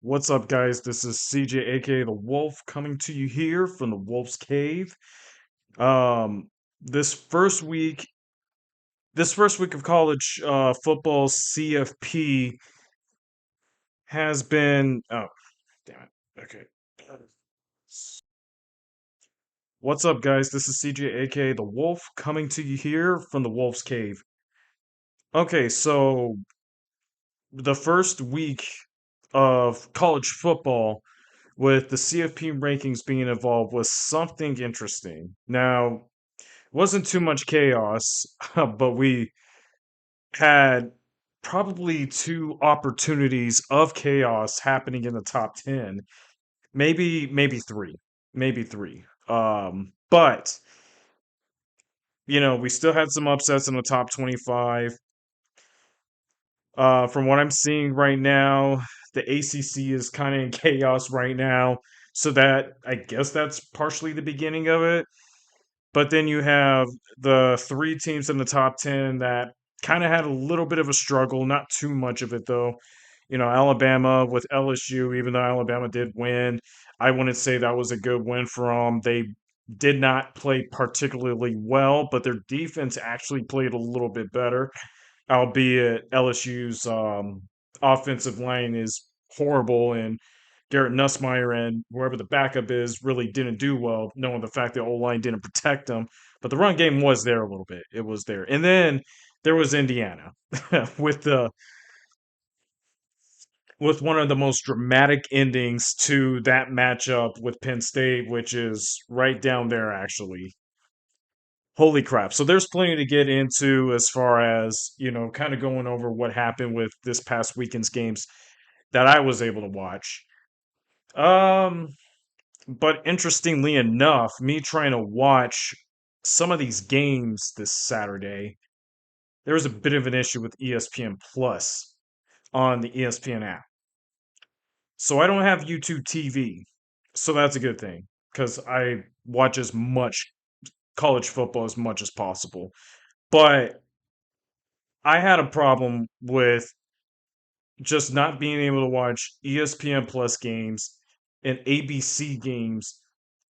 What's up, guys? This is CJ, aka the Wolf, coming to you here from the Wolf's Cave. Um, this first week, this first week of college football, CFP has been. Oh, damn it. Okay. What's up, guys? This is CJ, aka the Wolf, coming to you here from the Wolf's Cave. Okay, so the first week of college football with the CFP rankings being involved was something interesting. Now, wasn't too much chaos, but we had probably two opportunities of chaos happening in the top 10. Maybe three. Maybe three. But we still had some upsets in the top 25. From what I'm seeing right now, the ACC is kind of in chaos right now. So that I guess that's partially the beginning of it. But then you have the three teams in the top 10 that kind of had a little bit of a struggle, not too much of it though. Alabama with LSU, even though Alabama did win, I wouldn't say that was a good win for them. They did not play particularly well, but their defense actually played a little bit better, albeit LSU's offensive line is horrible, and Garrett Nussmeier and whoever the backup is really didn't do well, knowing the fact the O line didn't protect them. But the run game was there a little bit. It was there, and then there was Indiana with the with one of the most dramatic endings to that matchup with Penn State, which is right down there actually. Holy crap. So there's plenty to get into as far as, kind of going over what happened with this past weekend's games that I was able to watch. Um, but interestingly enough, me trying to watch some of these games this Saturday, there was a bit of an issue with ESPN Plus on the ESPN app. So I don't have YouTube TV. So that's a good thing because I watch as much college football as much as possible. But I had a problem with just not being able to watch ESPN Plus games and ABC games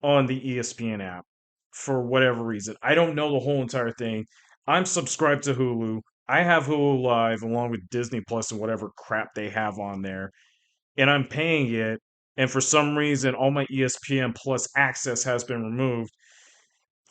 on the ESPN app for whatever reason. I don't know the whole entire thing. I'm subscribed to Hulu. I have Hulu Live along with Disney Plus and whatever crap they have on there, and I'm paying it. And for some reason, all my ESPN Plus access has been removed.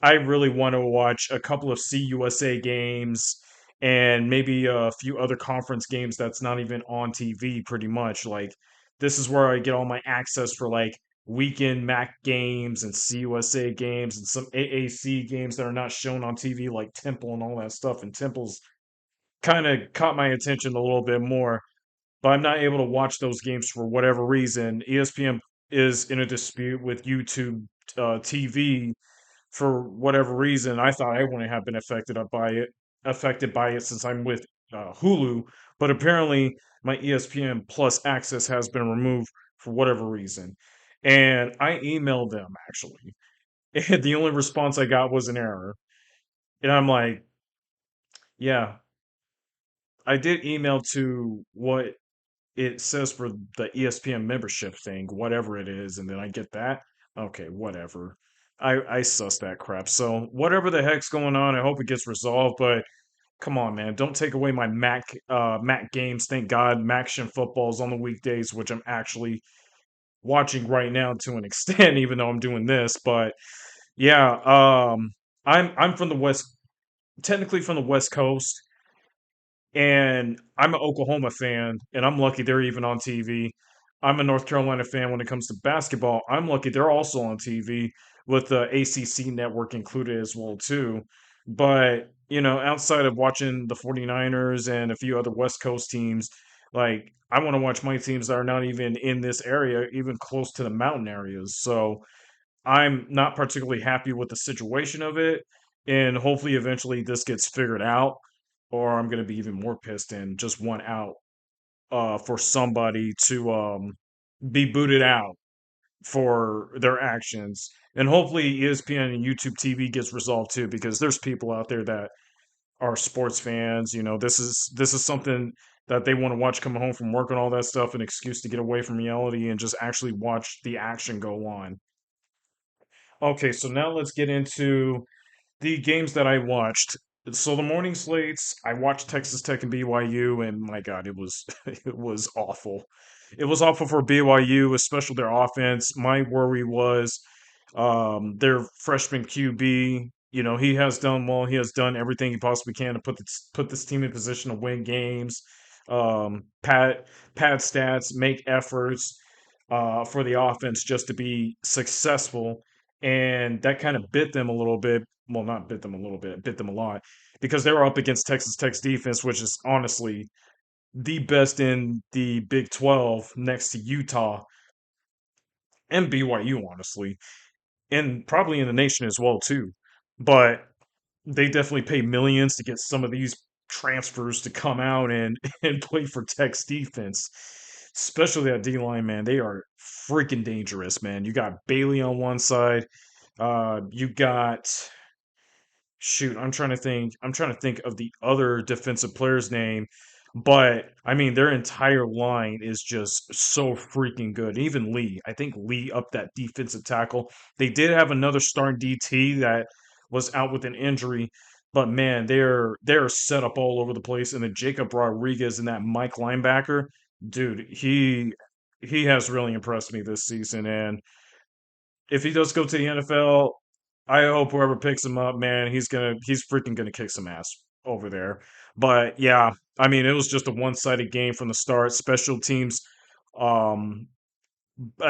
I really want to watch a couple of CUSA games and maybe a few other conference games that's not even on TV pretty much. Like this is where I get all my access for like weekend MAC games and CUSA games and some AAC games that are not shown on TV like Temple and all that stuff. And Temple's kind of caught my attention a little bit more, but I'm not able to watch those games for whatever reason. ESPN is in a dispute with YouTube TV for whatever reason. I thought I wouldn't have been affected by it since I'm with Hulu, but apparently my ESPN Plus access has been removed for whatever reason. And I emailed them actually, and the only response I got was an error. And I'm like, yeah, I did email to what it says for the ESPN membership thing, whatever it is, and then I get that. Okay, whatever. I suss that crap. So whatever the heck's going on, I hope it gets resolved. But come on, man, don't take away my Mac games. Thank God, Maction football's on the weekdays, which I'm actually watching right now to an extent, even though I'm doing this. But yeah, I'm from the West, technically from the West Coast, and I'm an Oklahoma fan, and I'm lucky they're even on TV. I'm a North Carolina fan when it comes to basketball. I'm lucky they're also on TV with the ACC network included as well too. But, outside of watching the 49ers and a few other West Coast teams, like I want to watch my teams that are not even in this area, even close to the mountain areas. So, I'm not particularly happy with the situation of it, and hopefully eventually this gets figured out, or I'm gonna be even more pissed and just want out for somebody to be booted out for their actions. And hopefully ESPN and YouTube TV gets resolved too, because there's people out there that are sports fans. This is something that they want to watch coming home from work and all that stuff, an excuse to get away from reality and just actually watch the action go on. Okay, so now let's get into the games that I watched. So the morning slates, I watched Texas Tech and BYU, and my God, it was it was awful. It was awful for BYU, especially their offense. My worry was their freshman QB. You know, he has done well. He has done everything he possibly can to put this team in position to win games. Pad stats, make efforts for the offense just to be successful, and that kind of bit them a little bit. Well, not bit them a little bit, bit them a lot because they were up against Texas Tech's defense, which is honestly the best in the Big 12 next to Utah and BYU, honestly, and probably in the nation as well too. But they definitely pay millions to get some of these transfers to come out and and play for Tech's defense. Especially that D line, man. They are freaking dangerous, man. You got Bailey on one side. You got shoot, I'm trying to think of the other defensive player's name, but I mean their entire line is just so freaking good. Even Lee, I think Lee up that defensive tackle. They did have another starting DT that was out with an injury, but man, they're set up all over the place. And then Jacob Rodriguez and that Mike linebacker, dude, he has really impressed me this season. And if he does go to the NFL, I hope whoever picks him up, man, he's freaking gonna kick some ass over there. But yeah, I mean, it was just a one-sided game from the start. Um,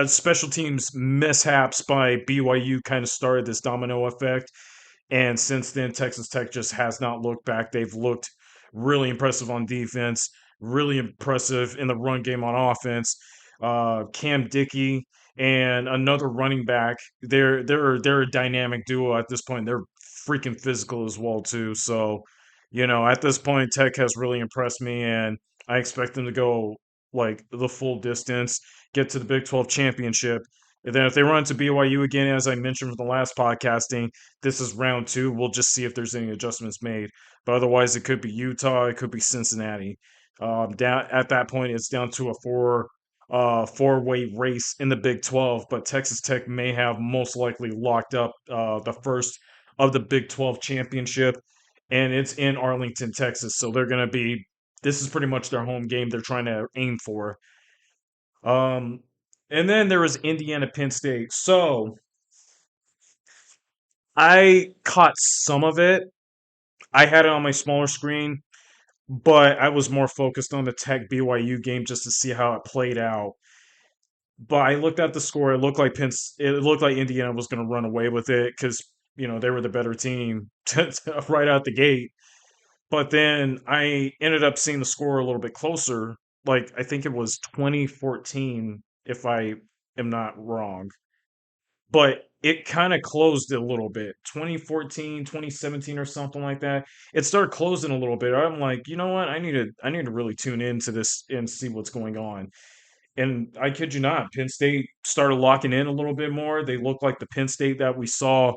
special teams mishaps by BYU kind of started this domino effect, and since then, Texas Tech just has not looked back. They've looked really impressive on defense, really impressive in the run game on offense. Cam Dickey and another running back. They're a dynamic duo at this point. They're freaking physical as well too. So, at this point, Tech has really impressed me, and I expect them to go like the full distance, get to the Big 12 championship. And then if they run into BYU again, as I mentioned from the last podcasting, this is round two. We'll just see if there's any adjustments made. But otherwise, it could be Utah, it could be Cincinnati. Down at that point, it's down to a four-way race in the Big 12. But Texas Tech may have most likely locked up the first of the Big 12 championship, and it's in Arlington, Texas. So they're going to be. This is pretty much their home game. They're trying to aim for. Um, and then there was Indiana Penn State. So I caught some of it. I had it on my smaller screen, but I was more focused on the Tech BYU game just to see how it played out. But I looked at the score. It looked like Indiana was going to run away with it because they were the better team right out the gate. But then I ended up seeing the score a little bit closer. Like I think it was 2014, if I am not wrong. But it kind of closed a little bit 2014, 2017, or something like that. It started closing a little bit. I'm like, you know what, I need to really tune into this and see what's going on. And I kid you not, Penn State started locking in a little bit more. They look like the Penn State that we saw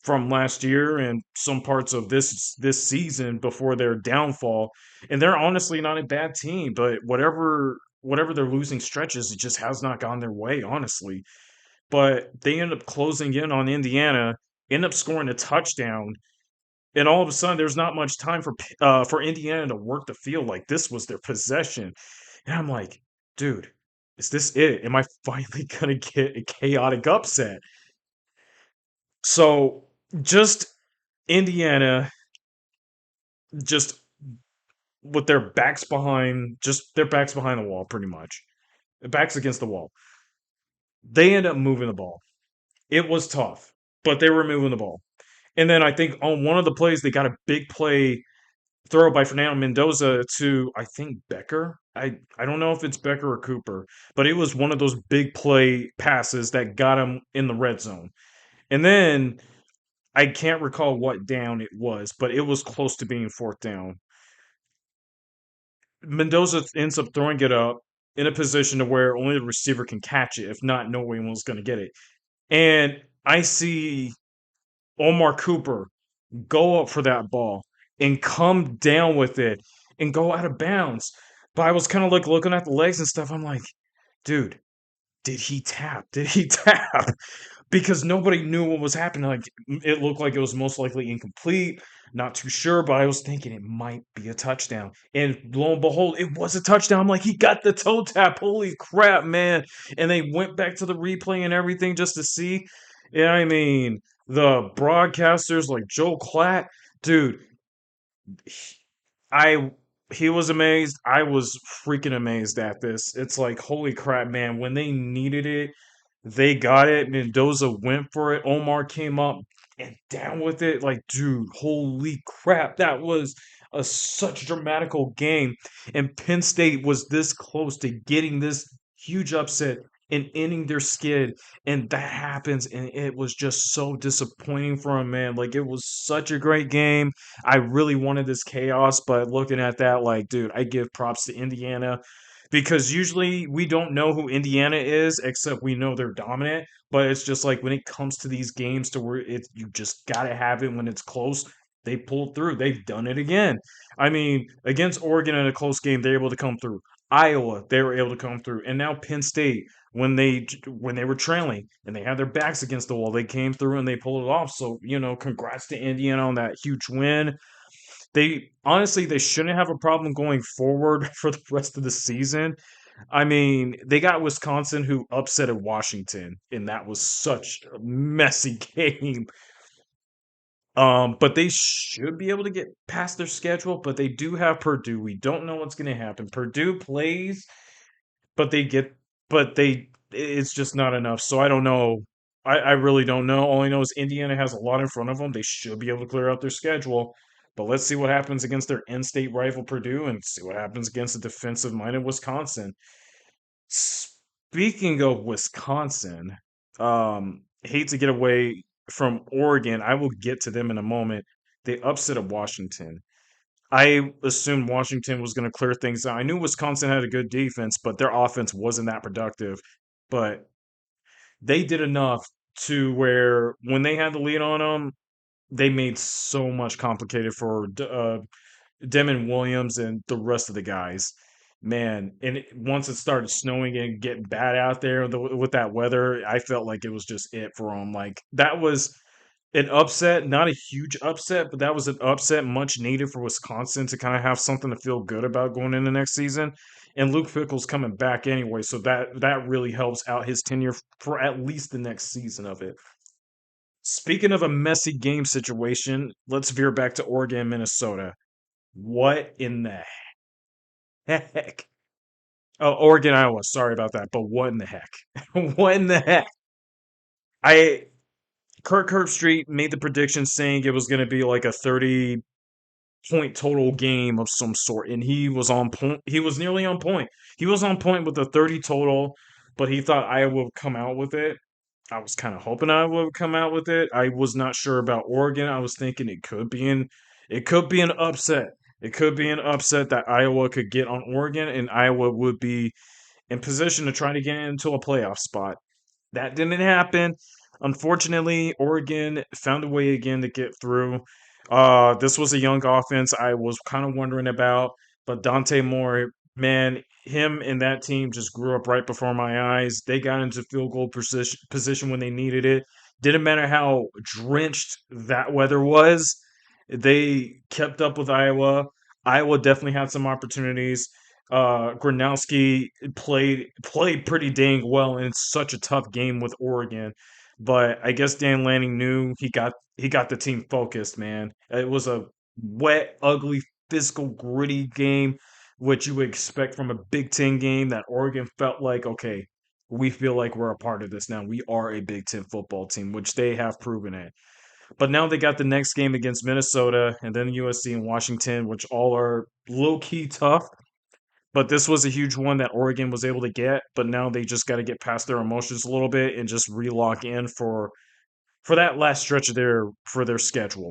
from last year and some parts of this season before their downfall. And they're honestly not a bad team, but whatever their losing stretches, it just has not gone their way, honestly. But they end up closing in on Indiana, end up scoring a touchdown, and all of a sudden there's not much time for Indiana to work the field. Like this was their possession, and I'm like, dude, is this it? Am I finally gonna get a chaotic upset? So just Indiana, just with their backs behind the wall, pretty much, their backs against the wall. They end up moving the ball. It was tough, but they were moving the ball. And then I think on one of the plays, they got a big play throw by Fernando Mendoza to, I think, Becker. I don't know if it's Becker or Cooper, but it was one of those big play passes that got him in the red zone. And then I can't recall what down it was, but it was close to being fourth down. Mendoza ends up throwing it up in a position to where only the receiver can catch it. If not, no one was going to get it. And I see Omar Cooper go up for that ball and come down with it and go out of bounds. But I was kind of like looking at the legs and stuff. I'm like, dude, did he tap? Did he tap? Because nobody knew what was happening. Like it looked like it was most likely incomplete. Not too sure, but I was thinking it might be a touchdown. And lo and behold, it was a touchdown. I'm like, he got the toe tap. Holy crap, man. And they went back to the replay and everything just to see. And I mean, the broadcasters like Joe Klatt, dude, I he was amazed. I was freaking amazed at this. It's like, holy crap, man. When they needed it, they got it. Mendoza went for it. Omar came up and down with it. Like, dude, holy crap. That was such a dramatical game. And Penn State was this close to getting this huge upset and ending their skid. And that happens. And it was just so disappointing for him, man. Like, it was such a great game. I really wanted this chaos, but looking at that, like, dude, I give props to Indiana because usually we don't know who Indiana is, except we know they're dominant. But it's just like when it comes to these games, to where it you just gotta have it when it's close. They pulled through. They've done it again. I mean, against Oregon in a close game, they're able to come through. Iowa, they were able to come through, and now Penn State, when they were trailing and they had their backs against the wall, they came through and they pulled it off. So congrats to Indiana on that huge win. They honestly they shouldn't have a problem going forward for the rest of the season. I mean, they got Wisconsin who upset Washington, and that was such a messy game. But they should be able to get past their schedule, but they do have Purdue. We don't know what's going to happen. Purdue plays, but they get, but it's just not enough. So I don't know. I really don't know. All I know is Indiana has a lot in front of them. They should be able to clear out their schedule. But let's see what happens against their in-state rival Purdue, and see what happens against the defensive-minded Wisconsin. Speaking of Wisconsin, hate to get away from Oregon. I will get to them in a moment. They upset of Washington. I assumed Washington was going to clear things out. I knew Wisconsin had a good defense, but their offense wasn't that productive. But they did enough to where when they had the lead on them, they made so much complicated for Demon Williams and the rest of the guys. Man, and once it started snowing and getting bad out there with that weather, I felt like it was just it for them. Like that was an upset, not a huge upset, but that was an upset much needed for Wisconsin to kind of have something to feel good about going into next season. And Luke Fickle's coming back anyway, so that really helps out his tenure for at least the next season of it. Speaking of a messy game situation, let's veer back to Oregon, Minnesota. What in the heck? Oh, Oregon, Iowa. Sorry about that, but what in the heck? What in the heck? I Kirk Herbstreit made the prediction saying it was going to be like a 30-point total game of some sort, and he was on point. He was nearly on point. He was on point with the 30 total, but he thought Iowa would come out with it. I was kind of hoping Iowa would come out with it. I was not sure about Oregon. I was thinking it could be an upset. It could be an upset that Iowa could get on Oregon, and Iowa would be in position to try to get into a playoff spot. That didn't happen. Unfortunately, Oregon found a way again to get through. This was a young offense I was kind of wondering about, but Dante Moore, man, him and that team just grew up right before my eyes. They got into field goal position when they needed it. Didn't matter how drenched that weather was. They kept up with Iowa. Iowa definitely had some opportunities. Gronowski played pretty dang well in such a tough game with Oregon, but I guess Dan Lanning knew he got the team focused. Man, it was a wet, ugly, physical, gritty game, which you would expect from a Big Ten game. That Oregon felt like, okay, we feel like we're a part of this now. We are a Big Ten football team, which they have proven it. But now they got the next game against Minnesota and then USC and Washington, which all are low key tough. But this was a huge one that Oregon was able to get. But now they just got to get past their emotions a little bit and just relock in for that last stretch of their schedule.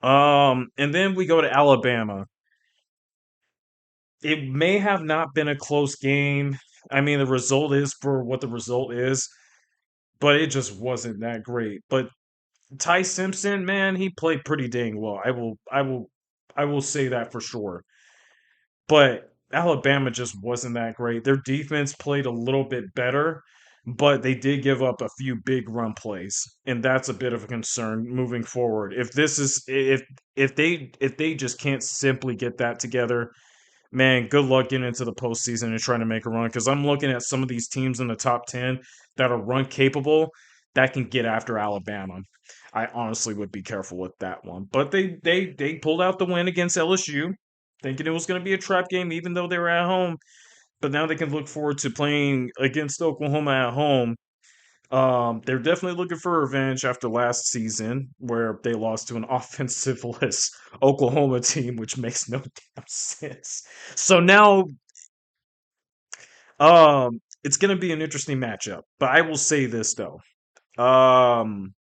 And then we go to Alabama. It may have not been a close game. I mean, the result is for what the result is, but it just wasn't that great. But Ty Simpson, man, he played pretty dang well. I will say that for sure. But Alabama just wasn't that great. Their defense played a little bit better, but they did give up a few big run plays, and that's a bit of a concern moving forward. If they just can't simply get that together, man, good luck getting into the postseason and trying to make a run. Because I'm looking at some of these teams in the top 10 that are run capable that can get after Alabama. I honestly would be careful with that one. But they pulled out the win against LSU, thinking it was going to be a trap game, even though they were at home. But now they can look forward to playing against Oklahoma at home. They're definitely looking for revenge after last season, where they lost to an offensive-less Oklahoma team, which makes no damn sense. So now, it's going to be an interesting matchup. But I will say this though. Um,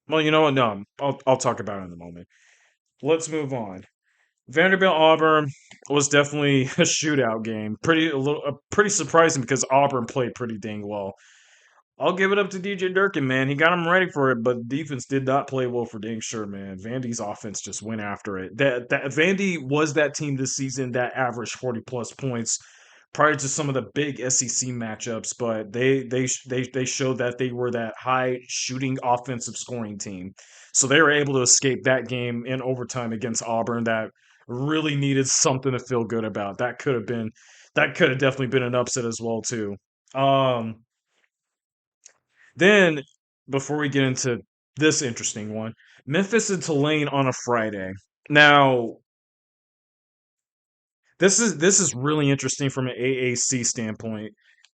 well, you know what? No, I'll talk about it in a moment. Let's move on. Vanderbilt Auburn was definitely a shootout game. Pretty surprising because Auburn played pretty dang well. I'll give it up to DJ Durkin, man. He got him ready for it, but defense did not play well for dang sure, man. Vandy's offense just went after it. That Vandy was that team this season that averaged 40 plus points prior to some of the big SEC matchups, but they showed that they were that high shooting offensive scoring team. So they were able to escape that game in overtime against Auburn that really needed something to feel good about. That could have definitely been an upset as well too. Um then, before we get into this interesting one, Memphis and Tulane on a Friday. Now, this is really interesting from an AAC standpoint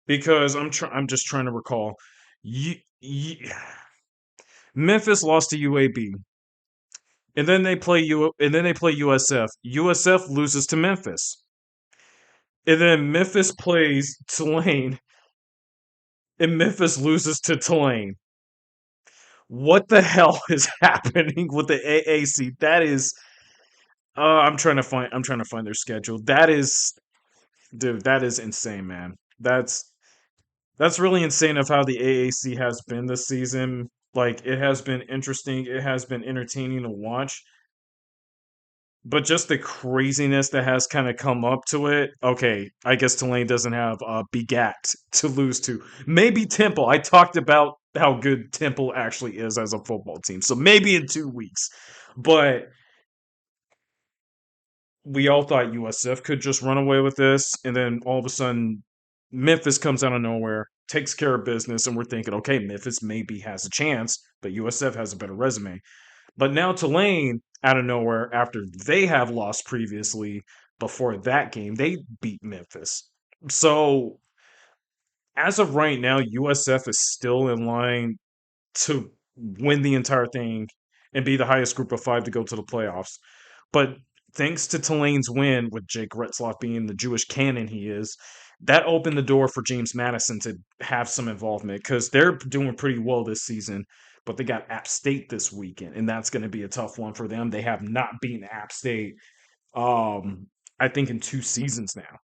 because I'm just trying to recall. Y- y- Memphis lost to UAB, and then they play USF. USF loses to Memphis, and then Memphis plays Tulane, and Memphis loses to Tulane. What the hell is happening with the AAC? That is I'm trying to find their schedule. That is dude, that is insane, man. That's really insane of how the AAC has been this season. Like it has been interesting, it has been entertaining to watch, but just the craziness that has kind of come up to it. Okay, I guess Tulane doesn't have Begat to lose to. Maybe Temple. I talked about how good Temple actually is as a football team. So maybe in 2 weeks. But we all thought USF could just run away with this, and then all of a sudden, Memphis comes out of nowhere, takes care of business, and we're thinking, okay, Memphis maybe has a chance, but USF has a better resume. But now Tulane, out of nowhere, after they have lost previously, before that game, they beat Memphis. So as of right now, USF is still in line to win the entire thing and be the highest group of five to go to the playoffs. But thanks to Tulane's win, with Jake Retzloff being the Jewish cannon he is, that opened the door for James Madison to have some involvement because they're doing pretty well this season. But they got App State this weekend, and that's going to be a tough one for them. They have not beaten App State, I think, in 2 seasons now.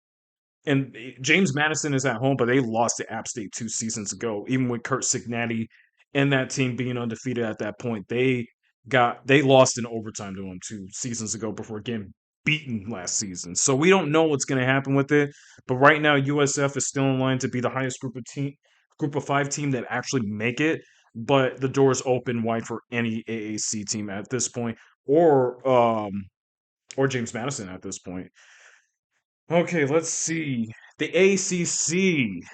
And James Madison is at home, but they lost to App State 2 seasons ago. Even with Kurt Signati and that team being undefeated at that point, they lost in overtime to them 2 seasons ago before getting beaten last season. So we don't know what's going to happen with it. But right now, USF is still in line to be the highest group of five team that actually make it. But the doors open wide for any AAC team at this point, or James Madison at this point. Okay, let's see. The ACC.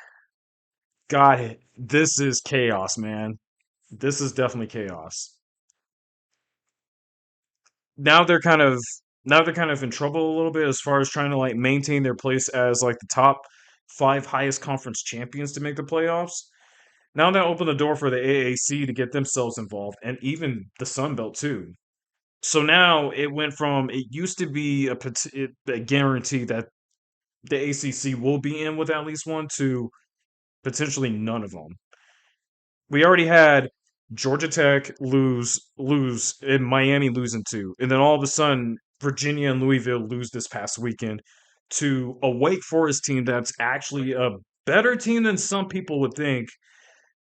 God, this is chaos, man. This is definitely chaos. Now they're kind of now they're kind of in trouble a little bit as far as trying to like maintain their place as like the top five highest conference champions to make the playoffs. Now they open the door for the AAC to get themselves involved and even the Sun Belt too. So now it used to be a guarantee that the ACC will be in with at least one to potentially none of them. We already had Georgia Tech lose, and Miami losing two, and then all of a sudden Virginia and Louisville lose this past weekend to a Wake Forest team that's actually a better team than some people would think,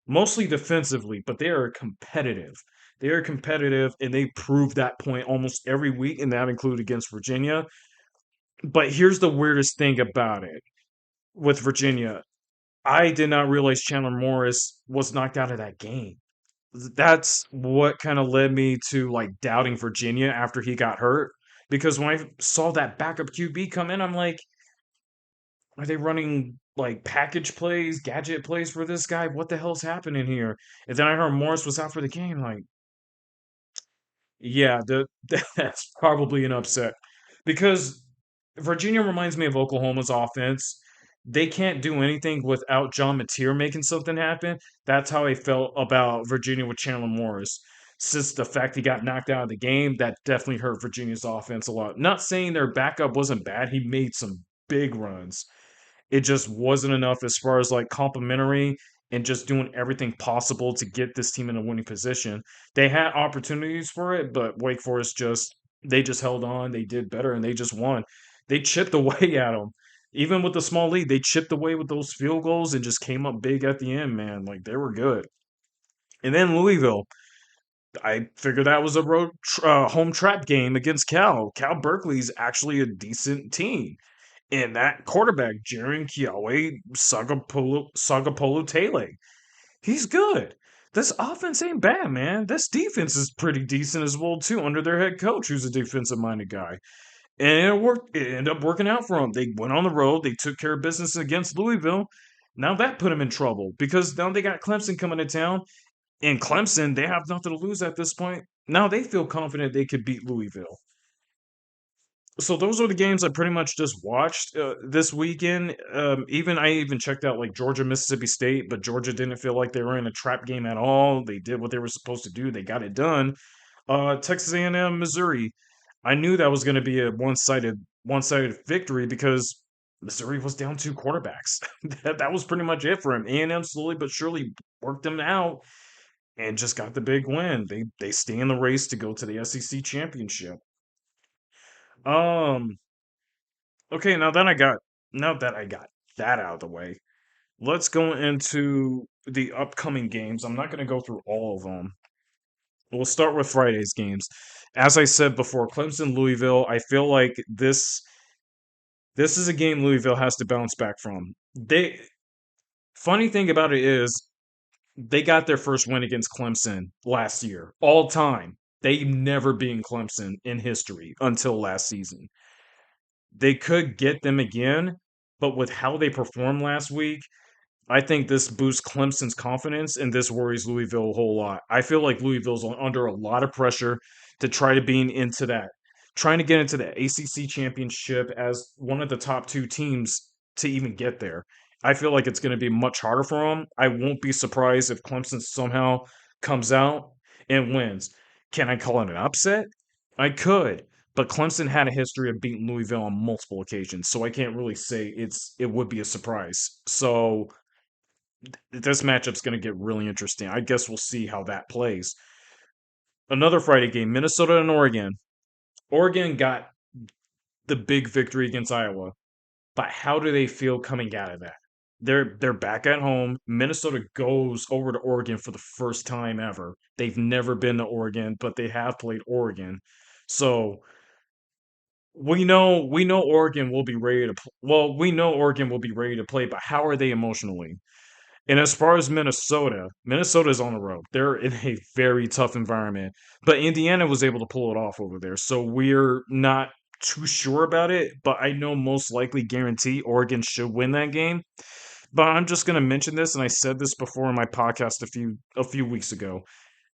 mostly defensively, but they are competitive. They are competitive, and they prove that point almost every week, and that include against Virginia. But here's the weirdest thing about it with Virginia. I did not realize Chandler Morris was knocked out of that game. That's what kind of led me to like doubting Virginia after he got hurt. Because when I saw that backup QB come in, I'm like, are they running like package plays, gadget plays for this guy? What the hell's happening here? And then I heard Morris was out for the game. Like, yeah, that's probably an upset because Virginia reminds me of Oklahoma's offense. They can't do anything without John Mateer making something happen. That's how I felt about Virginia with Chandler Morris. Since the fact he got knocked out of the game, that definitely hurt Virginia's offense a lot. Not saying their backup wasn't bad, he made some big runs. It just wasn't enough as far as like complimentary and just doing everything possible to get this team in a winning position. They had opportunities for it, but Wake Forest just they just held on. They did better and they just won. They chipped away at them. Even with the small lead, they chipped away with those field goals and just came up big at the end, man. Like they were good. And then Louisville, I figured that was a home trap game against Cal. Cal Berkeley's actually a decent team. And that quarterback, Jaren Kiawe Sagapolu Tele, he's good. This offense ain't bad, man. This defense is pretty decent as well, too, under their head coach, who's a defensive minded guy. And it worked. It ended up working out for them. They went on the road. They took care of business against Louisville. Now that put them in trouble because now they got Clemson coming to town. And Clemson, they have nothing to lose at this point. Now they feel confident they could beat Louisville. So those are the games I pretty much just watched this weekend. Even I even checked out like Georgia, Mississippi State, but Georgia didn't feel like they were in a trap game at all. They did what they were supposed to do. They got it done. Texas A&M, Missouri. I knew that was going to be a one-sided victory because Missouri was down two quarterbacks. That was pretty much it for him. A&M slowly but surely worked them out and just got the big win. They stay in the race to go to the SEC championship. Um, Okay, now that I got that out of the way, let's go into the upcoming games. I'm not going to go through all of them. We'll start with Friday's games. As I said before, Clemson Louisville, I feel like this is a game Louisville has to bounce back from. They Funny thing about it is they got their first win against Clemson last year, all time. They've never beaten Clemson in history until last season. They could get them again, but with how they performed last week, I think this boosts Clemson's confidence and this worries Louisville a whole lot. I feel like Louisville's under a lot of pressure to try to be into that, trying to get into the ACC championship as one of the top two teams to even get there. I feel like it's going to be much harder for them. I won't be surprised if Clemson somehow comes out and wins. Can I call it an upset? I could, but Clemson had a history of beating Louisville on multiple occasions, so I can't really say it would be a surprise. So this matchup's going to get really interesting. I guess we'll see how that plays. Another Friday game, Minnesota and Oregon. Oregon got the big victory against Iowa, but how do they feel coming out of that? They're back at home. Minnesota goes over to Oregon for the first time ever. They've never been to Oregon, but they have played Oregon. So we know Oregon will be ready to we know Oregon will be ready to play, but how are they emotionally? And as far as Minnesota's on the road. They're in a very tough environment. But Indiana was able to pull it off over there. So we're not too sure about it, but I know most likely guarantee Oregon should win that game. But I'm just going to mention this, and I said this before in my podcast a few weeks ago.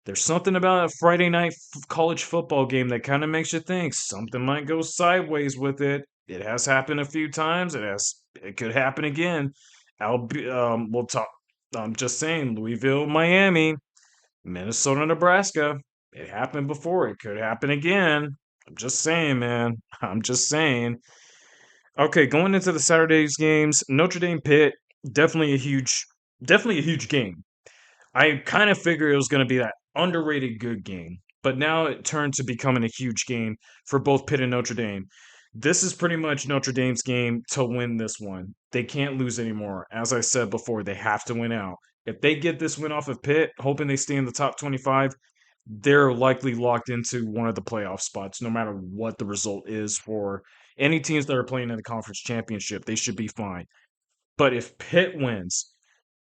There's something about a Friday night college football game that kind of makes you think something might go sideways with it. It has happened a few times. It could happen again. We'll talk. I'm just saying, Louisville, Miami, Minnesota, Nebraska. It happened before. It could happen again. I'm just saying, man. I'm just saying. Okay, going into the Saturday's games, Notre Dame Pitt, definitely definitely a huge game. I kind of figured it was going to be that underrated good game, but now it turned to becoming a huge game for both Pitt and Notre Dame. This is pretty much Notre Dame's game to win this one. They can't lose anymore. As I said before, they have to win out. If they get this win off of Pitt, hoping they stay in the top 25, they're likely locked into one of the playoff spots, no matter what the result is for Any teams that are playing in the conference championship, they should be fine. But if Pitt wins,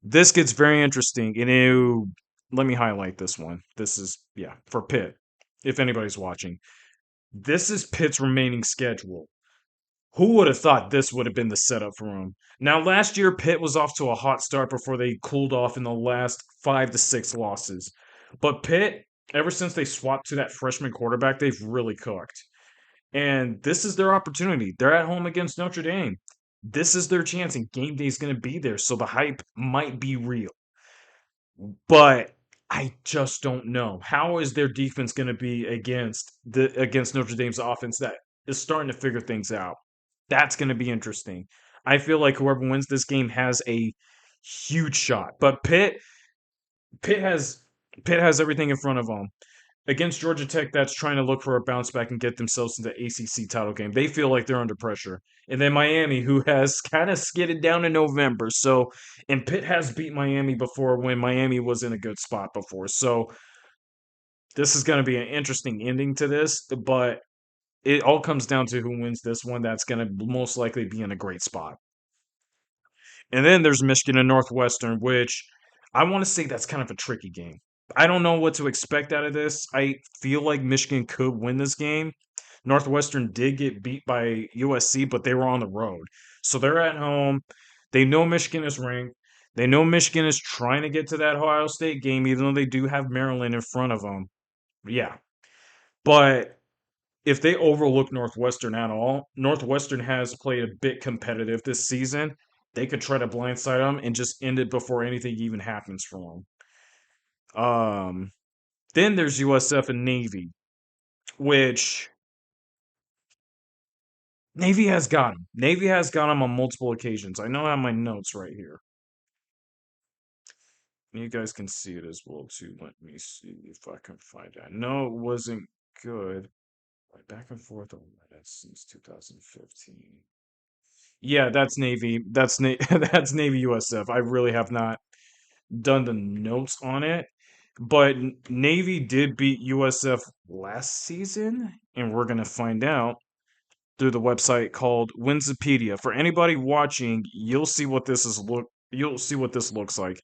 this gets very interesting. Let me highlight this one. This is, yeah, for Pitt, if anybody's watching. This is Pitt's remaining schedule. Who would have thought this would have been the setup for him? Now, last year, Pitt was off to a hot start before they cooled off in the last 5 to 6 losses. But Pitt, ever since they swapped to that freshman quarterback, they've really cooked. And this is their opportunity. They're at home against Notre Dame. This is their chance, and game day is going to be there. So the hype might be real. But I just don't know. How is their defense going to be against Notre Dame's offense that is starting to figure things out? That's going to be interesting. I feel like whoever wins this game has a huge shot. But Pitt has Pitt has everything in front of them. Against Georgia Tech, that's trying to look for a bounce back and get themselves into the ACC title game. They feel like they're under pressure. And then Miami, who has kind of skidded down in November. So, and Pitt has beat Miami before when Miami was in a good spot before. So, this is going to be an interesting ending to this, but it all comes down to who wins this one. That's going to most likely be in a great spot. And then there's Michigan and Northwestern, which I want to say that's kind of a tricky game. I don't know what to expect out of this. I feel like Michigan could win this game. Northwestern did get beat by USC, but they were on the road. So they're at home. They know Michigan is ranked. They know Michigan is trying to get to that Ohio State game, even though they do have Maryland in front of them. Yeah. But if they overlook Northwestern at all, Northwestern has played a bit competitive this season. They could try to blindside them and just end it before anything even happens for them. Then there's USF and Navy, which Navy has got them. Navy has got them on multiple occasions. I know I have my notes right here. You guys can see it as well too. Let me see if I can find it. No, it wasn't good. Back and forth on that since 2015. Yeah, that's Navy. That's Navy USF. I really have not done the notes on it, but Navy did beat USF last season, and we're gonna find out through the website called Winsipedia. For anybody watching, you'll see what this is look. You'll see what this looks like.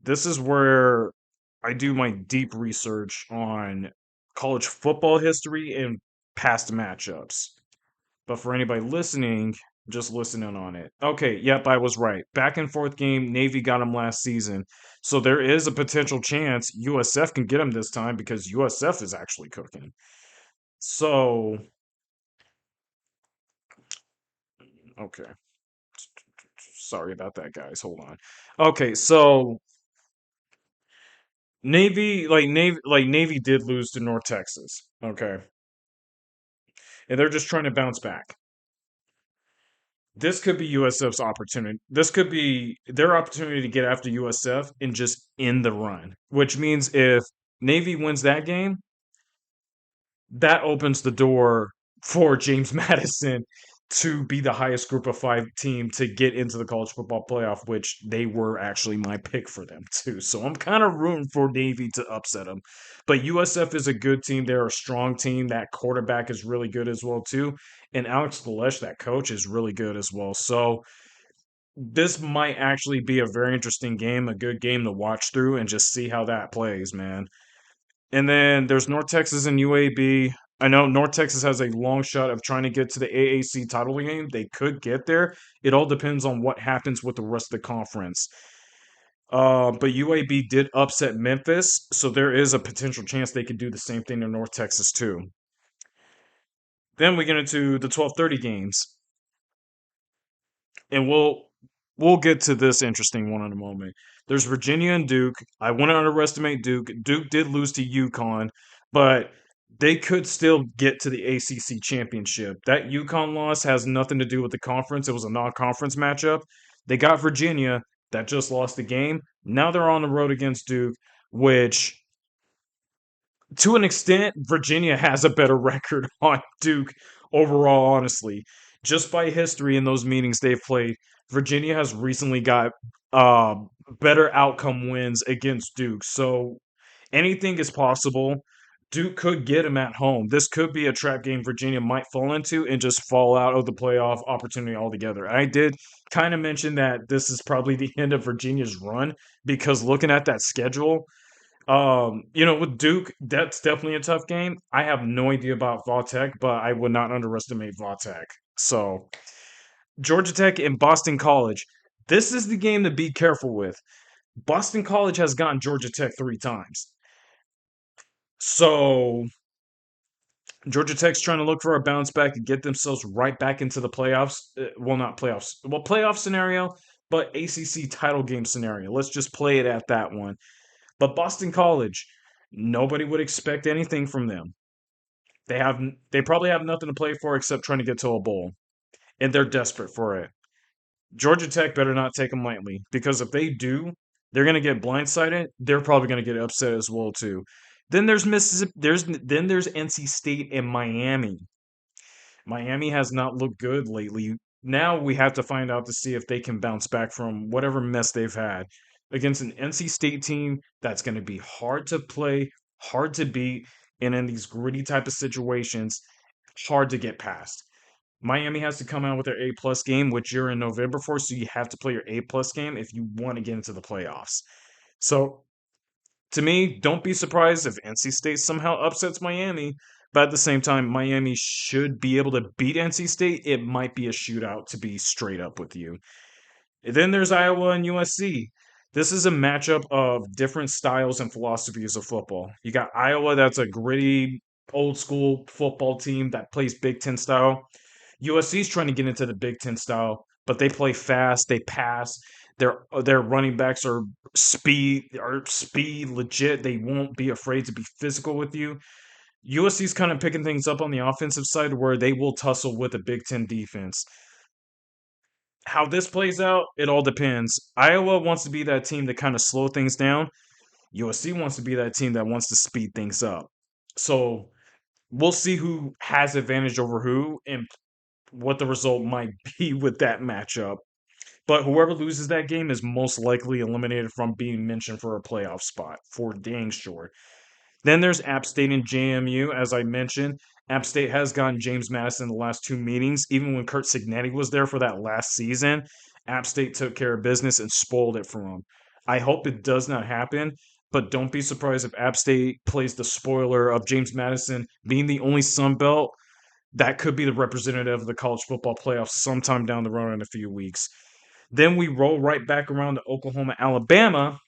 This is where I do my deep research on college football history and past matchups. But for anybody listening, just listening on it. Okay, yep, I was right. Back and forth game, Navy got him last season. So there is a potential chance USF can get him this time because USF is actually cooking. So, okay. Sorry about that, guys. Hold on. Okay, so Navy did lose to North Texas. Okay. And they're just trying to bounce back. This could be USF's opportunity. This could be their opportunity to get after USF and just end the run, which means if Navy wins that game, that opens the door for James Madison to be the highest group of 5 team to get into the college football playoff, which they were actually my pick for them too. So I'm kind of rooting for Navy to upset them. But USF is a good team. They're a strong team. That quarterback is really good as well too. And Alex Galesh, that coach, is really good as well. So this might actually be a very interesting game, a good game to watch through and just see how that plays, man. And then there's North Texas and UAB. I know North Texas has a long shot of trying to get to the AAC title game. They could get there. It all depends on what happens with the rest of the conference. But UAB did upset Memphis, so there is a potential chance they could do the same thing to North Texas too. Then we get into the 12:30 games, and we'll get to this interesting one in a moment. There's Virginia and Duke. I wouldn't underestimate Duke. Duke did lose to UConn, but they could still get to the ACC championship. That UConn loss has nothing to do with the conference. It was a non-conference matchup. They got Virginia that just lost the game. Now they're on the road against Duke, which to an extent, Virginia has a better record on Duke overall, honestly. Just by history in those meetings they've played, Virginia has recently got uh, better outcome wins against Duke. So anything is possible. Duke could get him at home. This could be a trap game Virginia might fall into and just fall out of the playoff opportunity altogether. I did kind of mention that this is probably the end of Virginia's run because looking at that schedule, with Duke, that's definitely a tough game. I have no idea about Vautech, but I would not underestimate Vautech. So, Georgia Tech and Boston College. This is the game to be careful with. Boston College has gotten Georgia Tech 3 times. So, Georgia Tech's trying to look for a bounce back and get themselves right back into the playoffs. Well, not playoffs. Well, playoff scenario, but ACC title game scenario. Let's just play it at that one. But Boston College, nobody would expect anything from them. They probably have nothing to play for except trying to get to a bowl, and they're desperate for it. Georgia Tech better not take them lightly because if they do, they're going to get blindsided. They're probably going to get upset as well too. Then there's Mississippi. There's NC State and Miami. Miami has not looked good lately. Now we have to find out to see if they can bounce back from whatever mess they've had against an NC State team that's going to be hard to play, hard to beat, and in these gritty type of situations, hard to get past. Miami has to come out with their A plus game, which you're in November for, so you have to play your A plus game if you want to get into the playoffs. So to me, don't be surprised if NC State somehow upsets Miami. But at the same time, Miami should be able to beat NC State. It might be a shootout, to be straight up with you. And then there's Iowa and USC. This is a matchup of different styles and philosophies of football. You got Iowa, that's a gritty, old school football team that plays Big Ten style. USC is trying to get into the Big Ten style, but they play fast, they pass. Their running backs are speed legit. They won't be afraid to be physical with you. USC's kind of picking things up on the offensive side where they will tussle with a Big Ten defense. How this plays out, it all depends. Iowa wants to be that team to kind of slow things down. USC wants to be that team that wants to speed things up. So we'll see who has advantage over who and what the result might be with that matchup. But whoever loses that game is most likely eliminated from being mentioned for a playoff spot, for dang sure. Then there's App State and JMU, as I mentioned. App State has gotten James Madison the last 2 meetings. Even when Kurt Signetti was there for that last season, App State took care of business and spoiled it for him. I hope it does not happen, but don't be surprised if App State plays the spoiler of James Madison being the only Sun Belt that could be the representative of the college football playoffs sometime down the road in a few weeks. Then we roll right back around to Oklahoma, Alabama,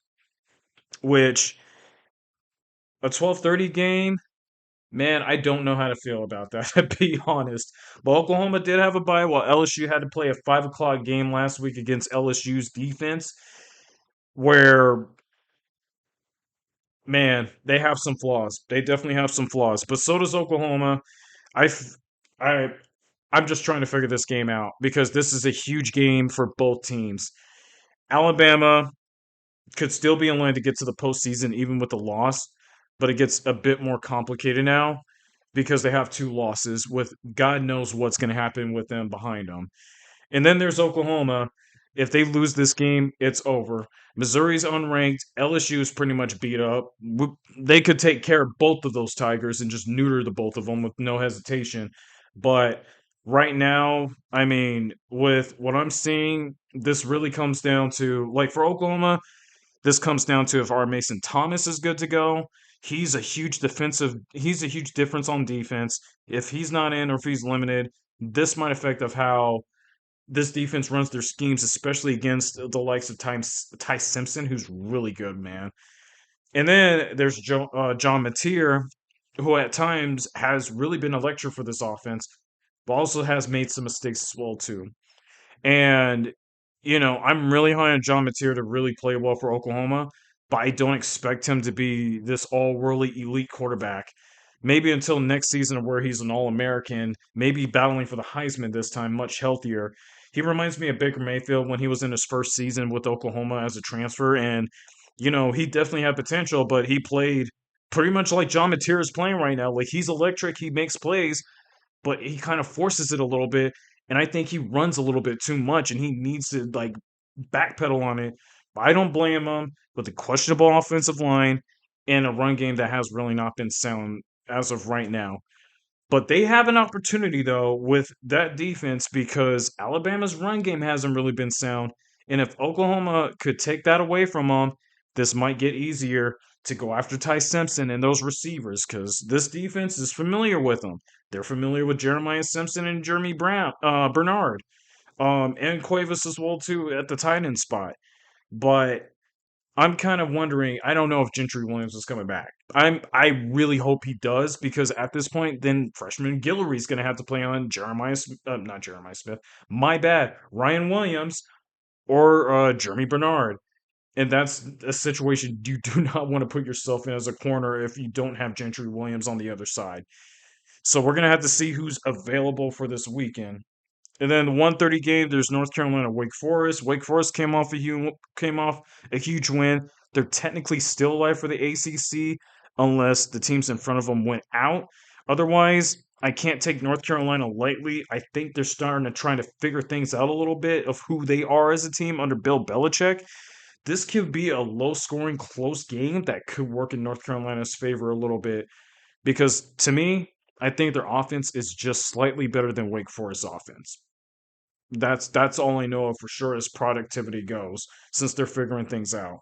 which a 12:30 game. Man, I don't know how to feel about that, to be honest. But Oklahoma did have a bye while LSU had to play a 5 o'clock game last week against LSU's defense, where, man, they have some flaws. They definitely have some flaws. But so does Oklahoma. I, f- I, I'm just trying to figure this game out because this is a huge game for both teams. Alabama could still be in line to get to the postseason even with the loss, but it gets a bit more complicated now because they have 2 losses with God knows what's going to happen with them behind them. And then there's Oklahoma. If they lose this game, it's over. Missouri's unranked. LSU is pretty much beat up. They could take care of both of those Tigers and just neuter the both of them with no hesitation. But right now, I mean, with what I'm seeing, this really comes down to, like, for Oklahoma, this comes down to if our Mason Thomas is good to go. He's a huge difference on defense. If he's not in or if he's limited, this might affect of how this defense runs their schemes, especially against the likes of Ty Simpson, who's really good, man. And then there's John Mateer, who at times has really been a lecture for this offense, but also has made some mistakes as well too. And, I'm really high on John Mateer to really play well for Oklahoma, but I don't expect him to be this all-worldly elite quarterback. Maybe until next season where he's an All-American, maybe battling for the Heisman this time, much healthier. He reminds me of Baker Mayfield when he was in his first season with Oklahoma as a transfer, and, he definitely had potential, but he played pretty much like John Mateer is playing right now. Like, he's electric, he makes plays, but he kind of forces it a little bit. And I think he runs a little bit too much and he needs to like backpedal on it. But I don't blame him with the questionable offensive line and a run game that has really not been sound as of right now. But they have an opportunity though with that defense because Alabama's run game hasn't really been sound. And if Oklahoma could take that away from them, this might get easier to go after Ty Simpson and those receivers because this defense is familiar with them. They're familiar with Jeremiah Simpson and Jeremy Bernard, and Cuevas as well too at the tight end spot. But I'm kind of wondering. I don't know if Gentry Williams is coming back. I really hope he does because at this point, then freshman Guillory's going to have to play on not Jeremiah Smith. My bad, Ryan Williams or Jeremy Bernard, and that's a situation you do not want to put yourself in as a corner if you don't have Gentry Williams on the other side. So we're going to have to see who's available for this weekend. And then the 1:30 game, there's North Carolina Wake Forest. Wake Forest came off a huge win. They're technically still alive for the ACC unless the teams in front of them went out. Otherwise, I can't take North Carolina lightly. I think they're starting to try to figure things out a little bit of who they are as a team under Bill Belichick. This could be a low-scoring, close game that could work in North Carolina's favor a little bit because to me, I think their offense is just slightly better than Wake Forest's offense. That's all I know of for sure as productivity goes, since they're figuring things out.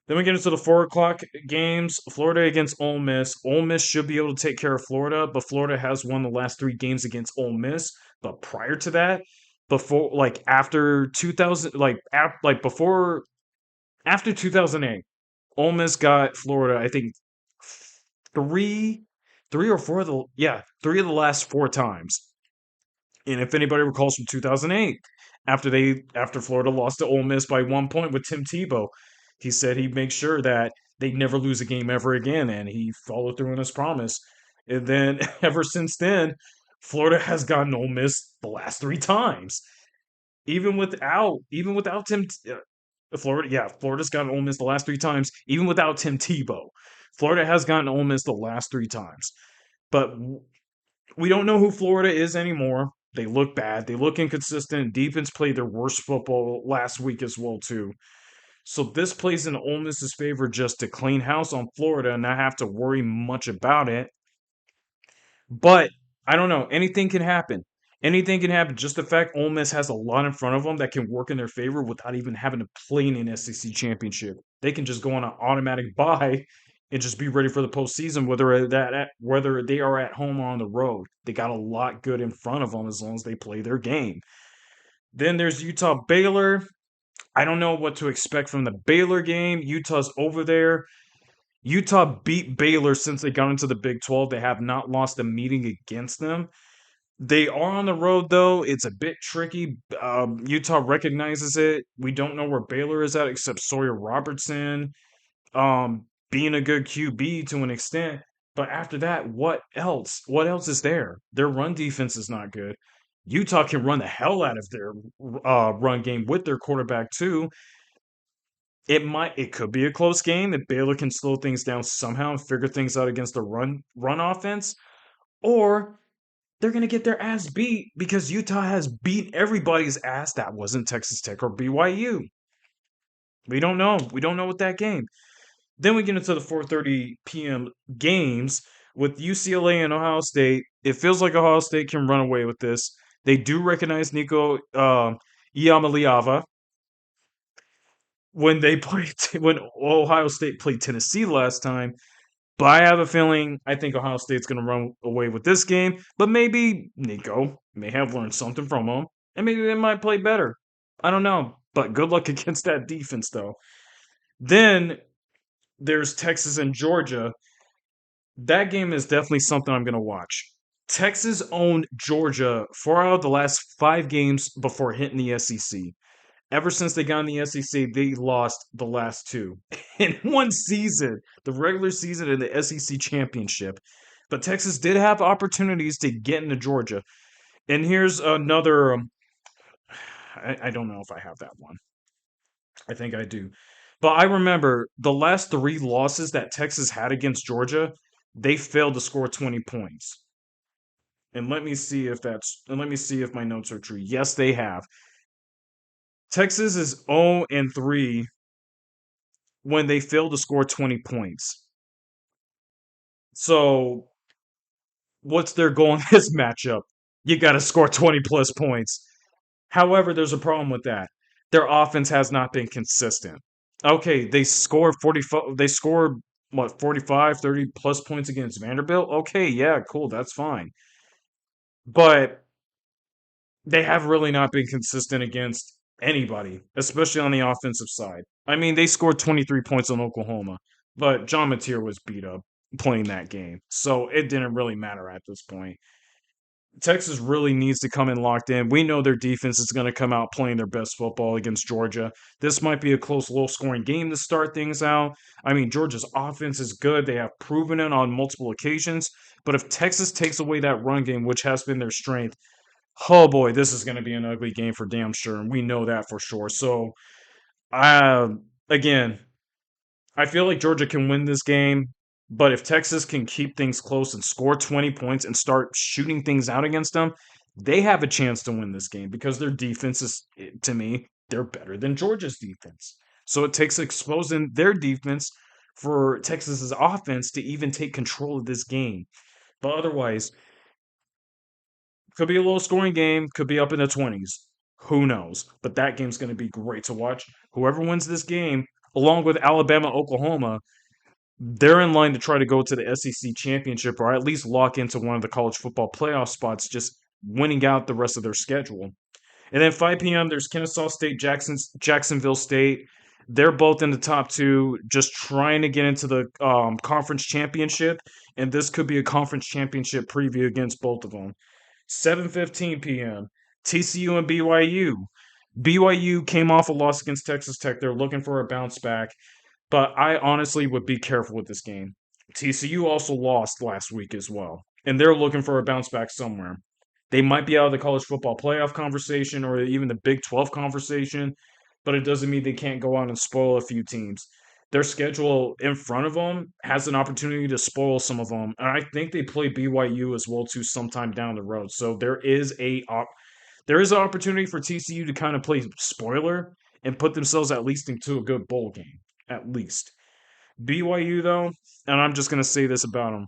Then we get into the 4 o'clock games. Florida against Ole Miss. Ole Miss should be able to take care of Florida, but Florida has won the last 3 games against Ole Miss. But prior to that, before like after 2000, before after 2008, Ole Miss got Florida. I think three, 3 or 4 of the yeah 3 of the last 4 times. And if anybody recalls from 2008, after Florida lost to Ole Miss by 1 point with Tim Tebow, he said he'd make sure that they'd never lose a game ever again, and he followed through on his promise. And then ever since then, Florida has gotten Ole Miss the last 3 times, even without Florida's gotten Ole Miss the last 3 times, even without Tim Tebow. Florida has gotten Ole Miss the last 3 times, but we don't know who Florida is anymore. They look bad. They look inconsistent. Defense played their worst football last week as well too. So this plays in Ole Miss's favor just to clean house on Florida and not have to worry much about it. But I don't know. Anything can happen. Anything can happen. Just the fact Ole Miss has a lot in front of them that can work in their favor without even having to play in an SEC championship. They can just go on an automatic bye and just be ready for the postseason, whether they are at home or on the road. They got a lot good in front of them as long as they play their game. Then there's Utah Baylor. I don't know what to expect from the Baylor game. Utah's over there. Utah beat Baylor since they got into the Big 12. They have not lost a meeting against them. They are on the road, though. It's a bit tricky. Utah recognizes it. We don't know where Baylor is at except Sawyer Robertson being a good QB to an extent. But after that, what else? What else is there? Their run defense is not good. Utah can run the hell out of their run game with their quarterback too. It could be a close game if Baylor can slow things down somehow and figure things out against the run offense, or they're going to get their ass beat because Utah has beat everybody's ass that wasn't Texas Tech or BYU. We don't know. We don't know with that game. Then we get into the 4:30 p.m. games with UCLA and Ohio State. It feels like Ohio State can run away with this. They do recognize Nico Iamaleava when Ohio State played Tennessee last time. But I have a feeling I think Ohio State's going to run away with this game. But maybe Nico may have learned something from him, and maybe they might play better. I don't know. But good luck against that defense, though. Then there's Texas and Georgia. That game is definitely something I'm going to watch. Texas owned Georgia 4 out of the last 5 games before hitting the SEC. Ever since they got in the SEC, they lost the last 2 in one season, the regular season and the SEC championship. But Texas did have opportunities to get into Georgia. And here's another. I don't know if I have that one. I think I do. But I remember the last 3 losses that Texas had against Georgia, they failed to score 20 points. And let me see if my notes are true. Yes, they have. Texas is 0-3 when they fail to score 20 points. So what's their goal in this matchup? You got to score 20 plus points. However, there's a problem with that. Their offense has not been consistent. Okay, they scored 45, they scored what, 45, 30 plus points against Vanderbilt? Okay, yeah, cool, that's fine. But they have really not been consistent against anybody, especially on the offensive side. I mean, they scored 23 points on Oklahoma, but John Mateer was beat up playing that game. So it didn't really matter at this point. Texas really needs to come in locked in. We know their defense is going to come out playing their best football against Georgia. This might be a close, low scoring game to start things out. I mean, Georgia's offense is good. They have proven it on multiple occasions. But if Texas takes away that run game, which has been their strength, oh boy, this is going to be an ugly game for damn sure. And we know that for sure. So, uh, again, I feel like Georgia can win this game, but if Texas can keep things close and score 20 points and start shooting things out against them, they have a chance to win this game because their defense is, to me, they're better than Georgia's defense. So it takes exposing their defense for Texas's offense to even take control of this game. But otherwise, could be a low scoring game, could be up in the 20s. Who knows? But that game's going to be great to watch. Whoever wins this game, along with Alabama, Oklahoma, they're in line to try to go to the SEC championship or at least lock into one of the college football playoff spots, just winning out the rest of their schedule. And then 5 p.m. there's Kennesaw State, Jacksonville State. They're both in the top two, just trying to get into the conference championship, and this could be a conference championship preview against both of them. 7:15 p.m. TCU and BYU. BYU came off a loss against Texas Tech. They're looking for a bounce back. But I honestly would be careful with this game. TCU also lost last week as well, and they're looking for a bounce back somewhere. They might be out of the college football playoff conversation or even the Big 12 conversation, but it doesn't mean they can't go on and spoil a few teams. Their schedule in front of them has an opportunity to spoil some of them, and I think they play BYU as well too sometime down the road. So there is an opportunity for TCU to kind of play spoiler and put themselves at least into a good bowl game, at least. BYU though, and I'm just gonna say this about them: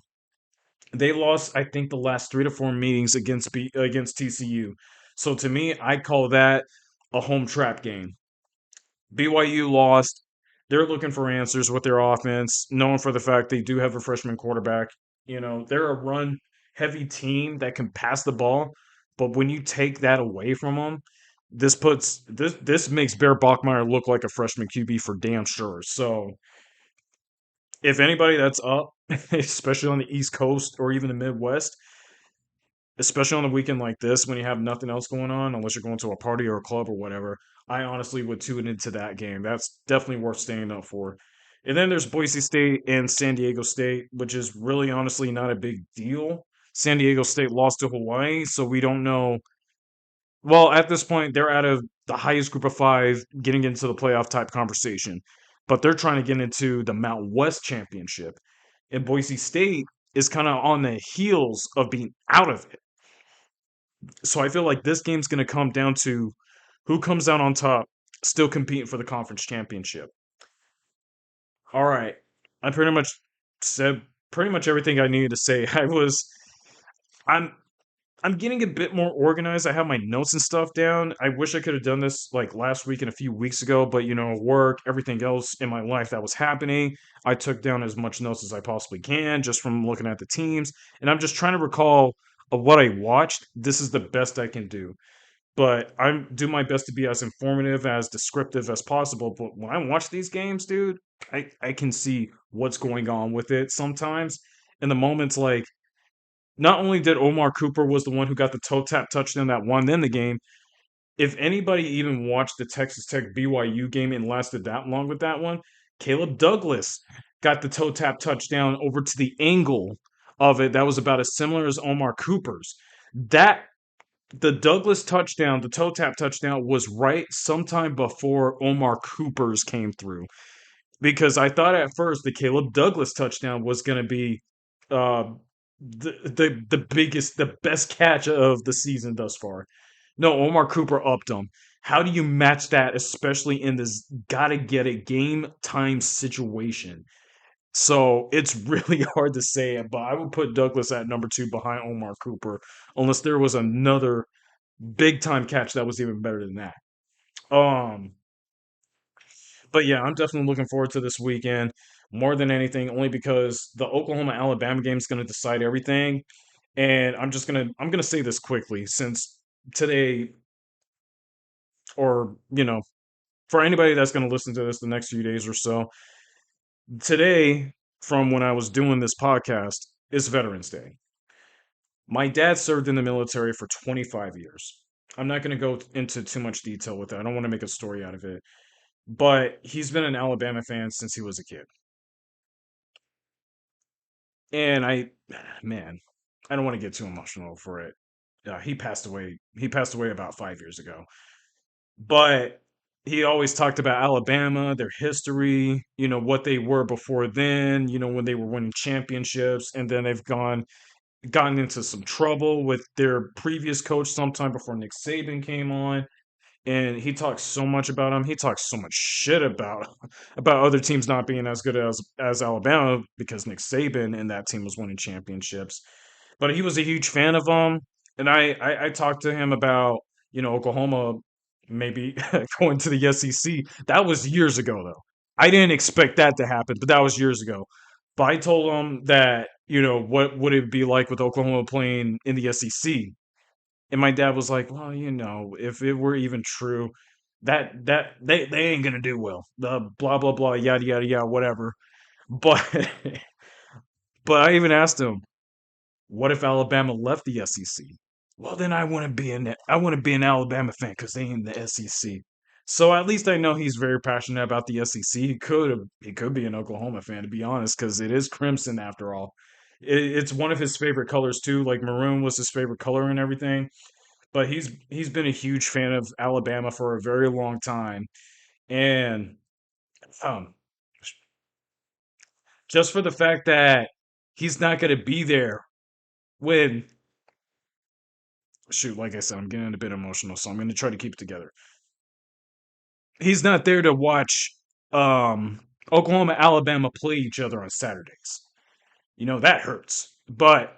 they lost, I think, the last 3 to 4 meetings against TCU. So to me, I call that a home trap game. BYU lost. They're looking for answers with their offense, known for the fact they do have a freshman quarterback. You know, they're a run heavy team that can pass the ball, but when you take that away from them, this makes Bear Bachmeyer look like a freshman QB for damn sure. So if anybody that's up, especially on the East Coast or even the Midwest, especially on a weekend like this when you have nothing else going on, unless you're going to a party or a club or whatever, I honestly would tune into that game. That's definitely worth staying up for. And then there's Boise State and San Diego State, which is really honestly not a big deal. San Diego State lost to Hawaii, so we don't know. Well, at this point, they're out of the highest group of five getting into the playoff type conversation, but they're trying to get into the Mountain West Championship. And Boise State is kind of on the heels of being out of it. So I feel like this game's going to come down to who comes out on top, still competing for the conference championship. All right, I pretty much said pretty much everything I needed to say. I'm I'm getting a bit more organized. I have my notes and stuff down. I wish I could have done this like last week and a few weeks ago, but work, everything else in my life that was happening, I took down as much notes as I possibly can just from looking at the teams, and I'm just trying to recall of what I watched. This is the best I can do. But I do my best to be as informative, as descriptive as possible. But when I watch these games, dude, I can see what's going on with it sometimes. In the moments like not only did Omar Cooper was the one who got the toe tap touchdown that won them the game, if anybody even watched the Texas Tech BYU game and lasted that long with that one, Caleb Douglas got the toe tap touchdown over to the angle of it that was about as similar as Omar Cooper's. That the Douglas touchdown, the toe tap touchdown, was right sometime before Omar Cooper's came through. Because I thought at first the Caleb Douglas touchdown was going to be uh, the biggest, the best catch of the season thus far. No, Omar Cooper upped him. How do you match that, especially in this gotta get it game time situation? So it's really hard to say, but I would put Douglas at number two behind Omar Cooper, unless there was another big time catch that was even better than that. Um, but yeah, I'm definitely looking forward to this weekend more than anything, only because the Oklahoma Alabama game is going to decide everything. And I'm gonna say this quickly since today, or for anybody that's going to listen to this the next few days or so, today from when I was doing this podcast is Veterans Day. My dad served in the military for 25 years. I'm not going to go into too much detail with that. I don't want to make a story out of it. But he's been an Alabama fan since he was a kid. And man, I don't want to get too emotional for it. He passed away. He passed away about 5 years ago. But he always talked about Alabama, their history, what they were before then, when they were winning championships, and then they've gotten into some trouble with their previous coach sometime before Nick Saban came on. And he talks so much about him. He talks so much shit about other teams not being as good as Alabama because Nick Saban and that team was winning championships. But he was a huge fan of them, and I talked to him about Oklahoma maybe going to the SEC. That was years ago though. I didn't expect that to happen, but that was years ago. But I told him that what would it be like with Oklahoma playing in the SEC, and my dad was like, "Well, if it were even true, that they ain't gonna do well. The blah blah blah yada yada yada whatever." But but I even asked him, "What if Alabama left the SEC?" Well, then I want to be an Alabama fan because they in the SEC. So at least I know he's very passionate about the SEC. He could be an Oklahoma fan to be honest, because it is crimson after all. It's one of his favorite colors too. Like maroon was his favorite color and everything. But he's been a huge fan of Alabama for a very long time, and um, just for the fact that he's not going to be there when shoot, like I said, I'm getting a bit emotional, so I'm going to try to keep it together. He's not there to watch um, Oklahoma, Alabama play each other on Saturdays. That hurts, but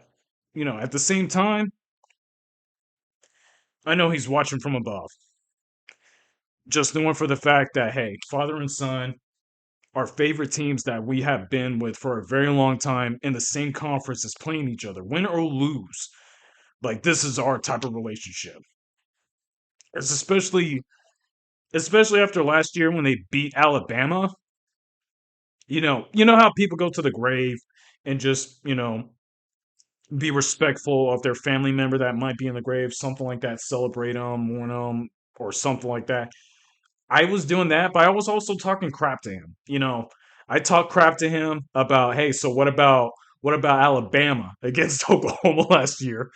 at the same time, I know he's watching from above, just knowing for the fact that hey, father and son, our favorite teams that we have been with for a very long time in the same conference as playing each other, win or lose. Like this is our type of relationship. It's especially after last year when they beat Alabama. You know how people go to the grave and just, be respectful of their family member that might be in the grave, something like that, celebrate them, mourn them, or something like that. I was doing that, but I was also talking crap to him. I talked crap to him about, hey, so what about Alabama against Oklahoma last year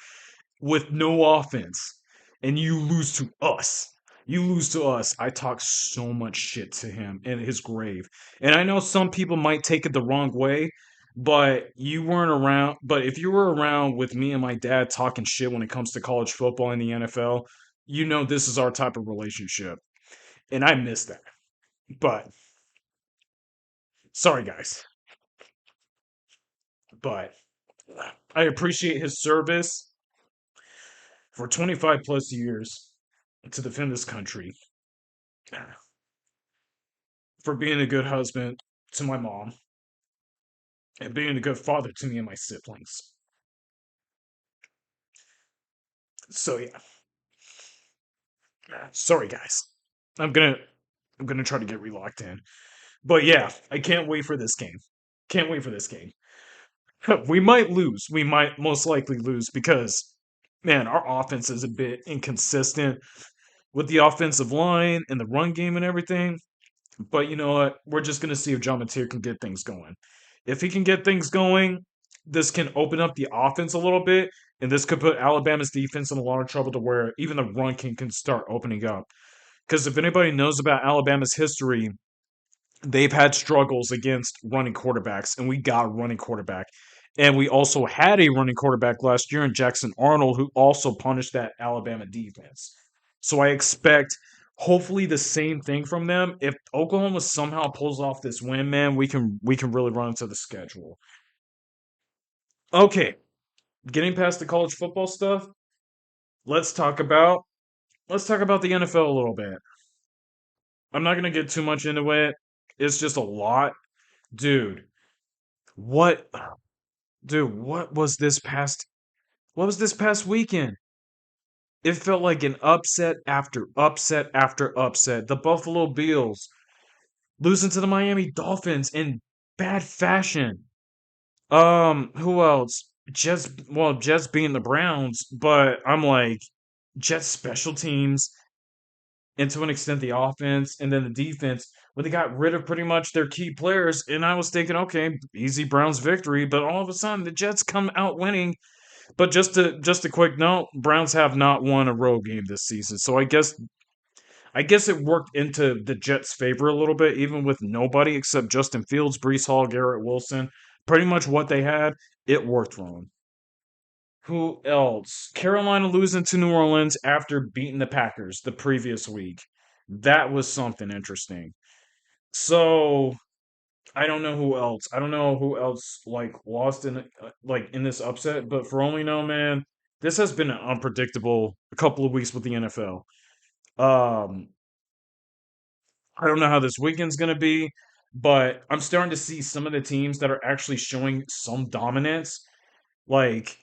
with no offense, and you lose to us. You lose to us. I talked so much shit to him in his grave, and I know some people might take it the wrong way. But you weren't around. But if you were around with me and my dad talking shit when it comes to college football and the NFL, this is our type of relationship, and I miss that. But sorry, guys. But I appreciate his service for 25 plus years to defend this country, for being a good husband to my mom, and being a good father to me and my siblings. So yeah, sorry guys. I'm gonna I'm gonna try to get relocked in. But yeah, I can't wait for this game. Can't wait for this game. We might lose. We might most likely lose because man, our offense is a bit inconsistent with the offensive line and the run game and everything. But you know what? We're just going to see if John Mateer can get things going. If he can get things going, this can open up the offense a little bit, and this could put Alabama's defense in a lot of trouble to where even the run can start opening up. Because if anybody knows about Alabama's history, they've had struggles against running quarterbacks, and we got a running quarterback. And we also had a running quarterback last year in Jackson Arnold, who also punished that Alabama defense. So I expect Hopefully the same thing from them. If Oklahoma somehow pulls off this win, man, we can really run into the schedule. Okay, getting past the college football stuff, let's talk about let's talk about the NFL a little bit. I'm not gonna get too much into it. It's just a lot. Dude, what what was this past weekend? It felt like an upset after upset after upset. The Buffalo Bills losing to the Miami Dolphins in bad fashion. Who else? Jets being the Browns, but I'm like Jets special teams and to an extent the offense and then the defense when they got rid of pretty much their key players and I was thinking, okay, easy Browns victory, but all of a sudden the Jets come out winning. But just a quick note, Browns have not won a road game this season. So I guess it worked into the Jets' favor a little bit, even with nobody except Justin Fields, Brees Hall, Garrett Wilson. Pretty much what they had, it worked for them. Who else? Carolina losing to New Orleans after beating the Packers the previous week. That was something interesting. So I don't know who else. I don't know who else like lost in this upset. But for all we know, man, this has been an unpredictable a couple of weeks with the NFL. Um, I don't know how this weekend's going to be, but I'm starting to see some of the teams that are actually showing some dominance. Like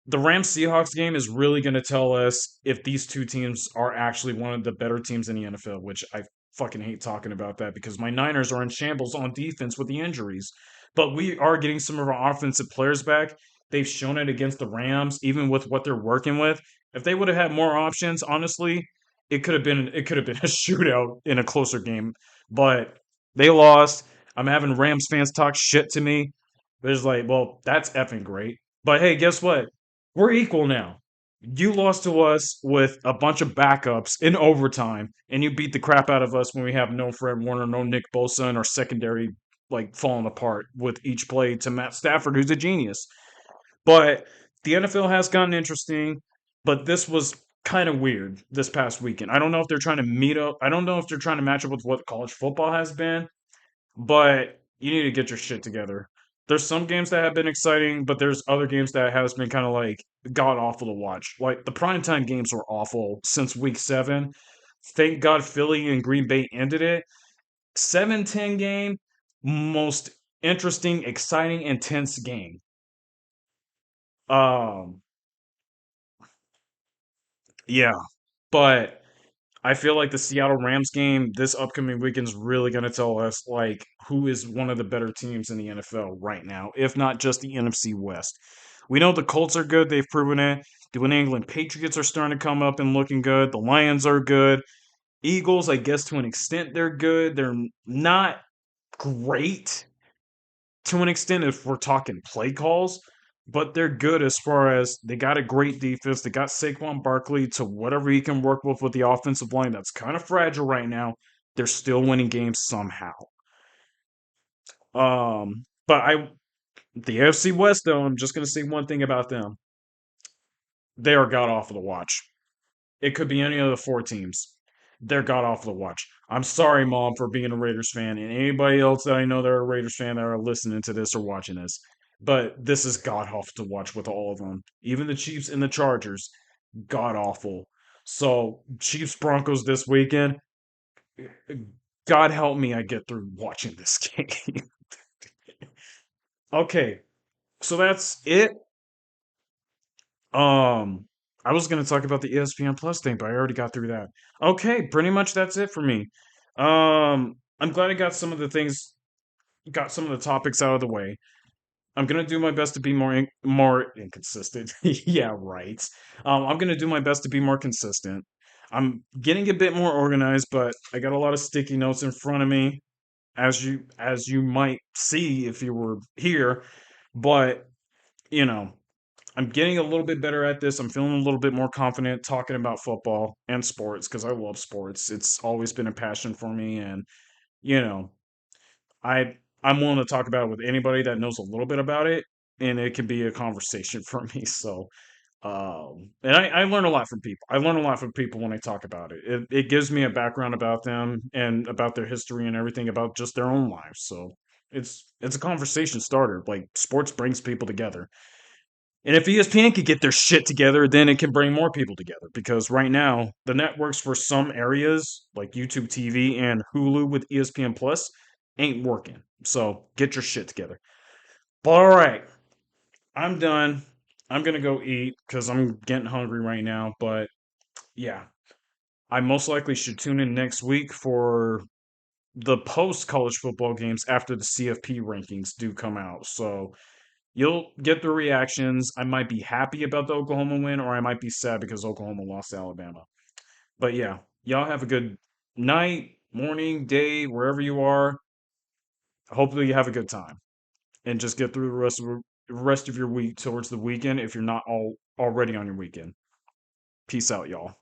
the Rams Seahawks game is really going to tell us if these two teams are actually one of the better teams in the NFL, which I fucking hate talking about that because my Niners are in shambles on defense with the injuries. But we are getting some of our offensive players back. They've shown it against the Rams, even with what they're working with. If they would have had more options, honestly, it could have been a shootout in a closer game. But they lost. I'm having Rams fans talk shit to me. But it's like, well, that's effing great. But hey, guess what? We're equal now. You lost to us with a bunch of backups in overtime, and you beat the crap out of us when we have no Fred Warner, no Nick Bosa, and our secondary like falling apart with each play to Matt Stafford, who's a genius. But the NFL has gotten interesting, but this was kind of weird this past weekend. I don't know if they're trying to meet up. I don't know if they're trying to match up with what college football has been, but you need to get your shit together. There's some games that have been exciting, but there's other games that has been kind of like god awful to watch. Like the primetime games were awful since week 7. Thank God Philly and Green Bay ended it. 7-10 game, most interesting, exciting, intense game. Um yeah, but I feel like the Seattle Rams game this upcoming weekend is really going to tell us like who is one of the better teams in the NFL right now, if not just the NFC West. We know the Colts are good; they've proven it. The New England Patriots are starting to come up and looking good. The Lions are good. Eagles, I guess to an extent, they're good. They're not great to an extent if we're talking play calls, but they're good as far as they got a great defense. They got Saquon Barkley to whatever he can work with the offensive line that's kind of fragile right now. They're still winning games somehow. But the AFC West though, I'm just gonna say one thing about them. They are god awful to watch. It could be any of the 4 teams. They're god awful to watch. I'm sorry, Mom, for being a Raiders fan, and anybody else that I know that are a Raiders fan that are listening to this or watching this. But this is god awful to watch with all of them. Even the Chiefs and the Chargers, god awful. So Chiefs Broncos this weekend. God help me, I get through watching this game. Okay, so that's it. Um, I was gonna talk about the ESPN Plus thing, but I already got through that. Okay, pretty much that's it for me. I'm glad I got some of the things, got some of the topics out of the way. I'm gonna do my best to be more inconsistent. Yeah, right. I'm gonna do my best to be more consistent. I'm getting a bit more organized, but I got a lot of sticky notes in front of me, as you might see if you were here. But you know, I'm getting a little bit better at this. I'm feeling a little bit more confident talking about football and sports because I love sports. It's always been a passion for me, and you know, I I'm willing to talk about it with anybody that knows a little bit about it, and it can be a conversation for me. So And I learn a lot from people. I learn a lot from people when I talk about it. It gives me a background about them and about their history and everything about just their own lives. So it's a conversation starter. Like sports brings people together. And if ESPN could get their shit together, then it can bring more people together. Because right now, the networks for some areas, like YouTube TV and Hulu with ESPN Plus, ain't working. So get your shit together. But all right, I'm done. I'm gonna go eat because I'm getting hungry right now. But yeah, I most likely should tune in next week for the post college football games after the CFP rankings do come out. So you'll get the reactions. I might be happy about the Oklahoma win, or I might be sad because Oklahoma lost to Alabama. But yeah, y'all have a good night, morning, day, wherever you are. Hopefully, you have a good time and just get through the rest of your week towards the weekend if you're not already on your weekend. Peace out, y'all.